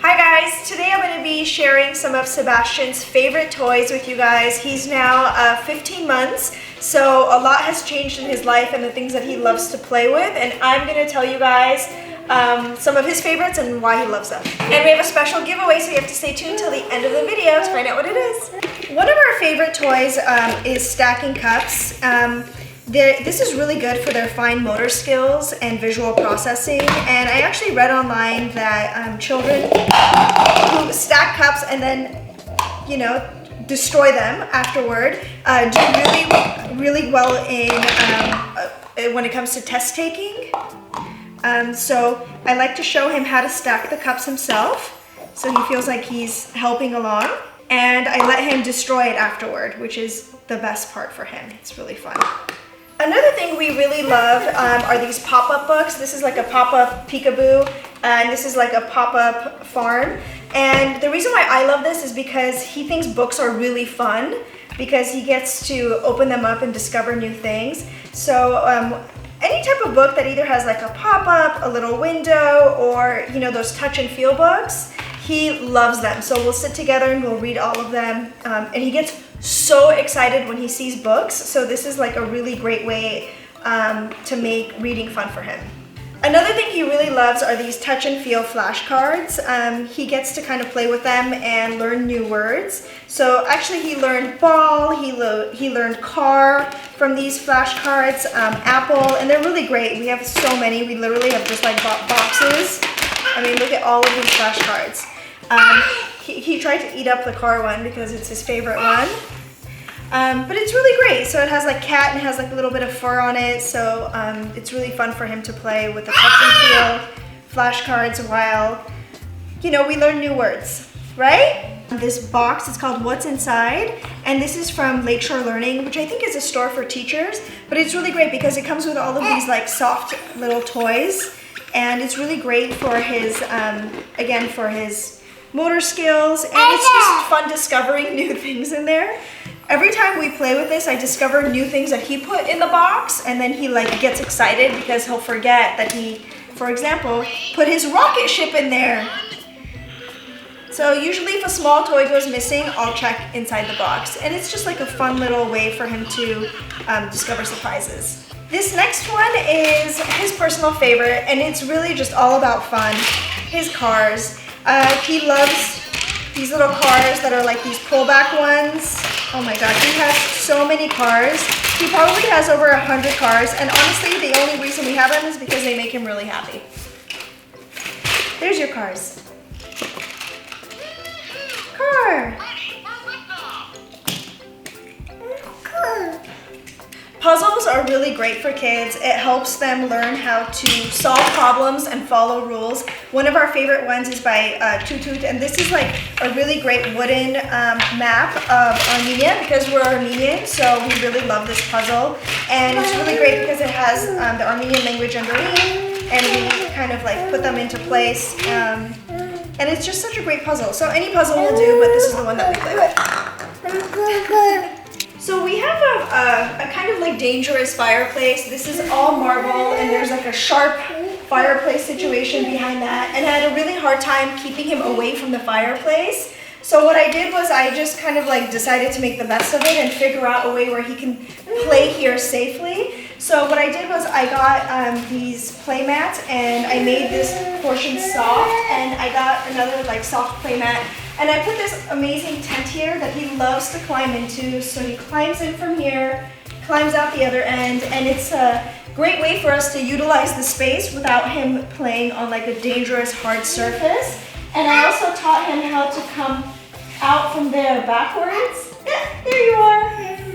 Hi guys, today I'm going to be sharing some of Sebastian's favorite toys with you guys. He's now 15 months, so a lot has changed in his life and the things that he loves to play with, and I'm going to tell you guys some of his favorites and why he loves them. And we have a special giveaway, so you have to stay tuned till the end of the video to find out what it is. One of our favorite toys is stacking cups. This is really good for their fine motor skills and visual processing, and I actually read online that children who stack cups and then, you know, destroy them afterward do really well in when it comes to test taking. So I like to show him how to stack the cups himself, so he feels like he's helping along, and I let him destroy it afterward, which is the best part for him. It's really fun. Another thing we really love are these pop-up books. This is like a pop-up peekaboo, and this is like a pop-up farm. And the reason why I love this is because he thinks books are really fun because he gets to open them up and discover new things. So any type of book that either has like a pop-up, a little window, or you know, those touch and feel books, he loves them. So we'll sit together and we'll read all of them, and he gets so excited when he sees books. So this is like a really great way to make reading fun for him. Another thing he really loves are these touch and feel flashcards. He gets to kind of play with them and learn new words. So actually he learned ball, he learned car from these flashcards, apple, and they're really great. We have so many. We literally have just like boxes. I mean, look at all of these flashcards. He tried to eat up the car one because it's his favorite one. But it's really great. So it has like cat and it has like a little bit of fur on it. So it's really fun for him to play with the touch and feel flashcards while, you know, we learn new words, right? This box is called What's Inside, and this is from Lakeshore Learning, which I think is a store for teachers, but it's really great because it comes with all of these like soft little toys, and it's really great for his, again, for his motor skills, and it's just fun discovering new things in there. Every time we play with this, I discover new things that he put in the box, and then he like gets excited because he'll forget that he, for example, put his rocket ship in there. So usually if a small toy goes missing, I'll check inside the box, and it's just like a fun little way for him to discover surprises. This next one is his personal favorite, and it's really just all about fun. His cars. He loves these little cars that are like these pullback ones. Oh my god, he has so many cars. He probably has over 100 cars, and honestly, the only reason we have them is because they make him really happy. There's your cars. Car. Puzzles are really great for kids. It helps them learn how to solve problems and follow rules. One of our favorite ones is by Toot Toot, and this is like a really great wooden map of Armenia because we're Armenian, so we really love this puzzle. And it's really great because it has the Armenian language underneath, and we kind of like put them into place. And it's just such a great puzzle. So any puzzle will do, but this is the one that we play with. So we have a kind of like dangerous fireplace. This is all marble, and there's like a sharp fireplace situation behind that, and I had a really hard time keeping him away from the fireplace. So what I did was I just kind of like decided to make the best of it and figure out a way where he can play here safely. So what I did was I got these play mats, and I made this portion soft, and I got another like soft play mat, and I put this amazing tent here that he loves to climb into. So he climbs in from here, climbs out the other end, and it's a great way for us to utilize the space without him playing on like a dangerous hard surface. And I also taught him how to come out from there backwards. There you are.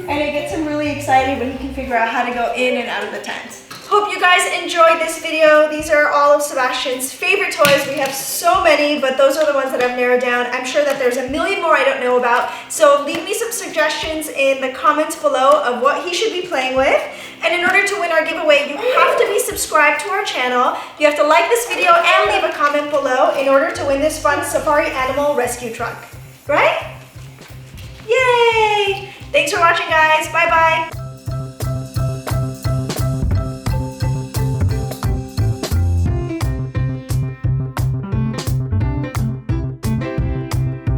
And it gets him really excited when he can figure out how to go in and out of the tent. Hope you guys enjoyed this video. These are all of Sebastian's favorite toys. We have so many, but those are the ones that I've narrowed down. I'm sure that there's a million more I don't know about. So leave me some suggestions in the comments below of what he should be playing with. And in order to win our giveaway, you have to be subscribed to our channel. You have to like this video and leave a comment below in order to win this fun safari animal rescue truck. Right? Yay! Thanks for watching, guys. Bye-bye.